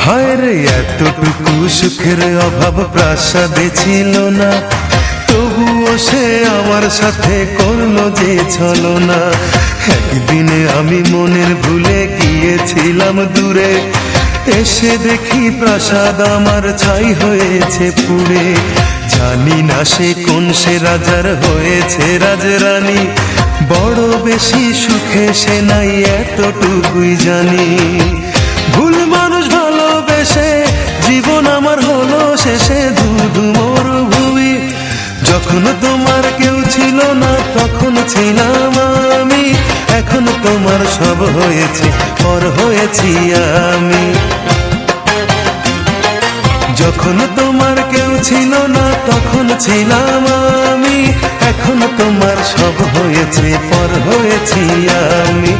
হায় রে এতটুকু সুখের অভাব প্রাসাদে ছিল না, তবুও সে আমার সাথে করলো যে ছলনা। একদিনে আমি মনের ভুলে গিয়েছিলাম দূরে, এসে দেখি প্রাসাদ আমার ছাই হয়েছে পুড়ে। জানি না সে কোন সে রাজার হয়েছে রাজরানী, বড় বেশি সুখে সে নাই এতটুকুই জানি। ভুল মানুষ ভালোবেসে জীবন আমার হলো শেষে ধুধু মরুভূমি। যখন তোমার কেউ ছিল না তখন ছিলাম আমি, এখন তোমার সব হয়েছে পর হয়েছি আমি। যখন তোমার কেউ ছিল না তখন ছিলাম আমি, এখন তোমার সব হয়েছে পর হয়েছি আমি।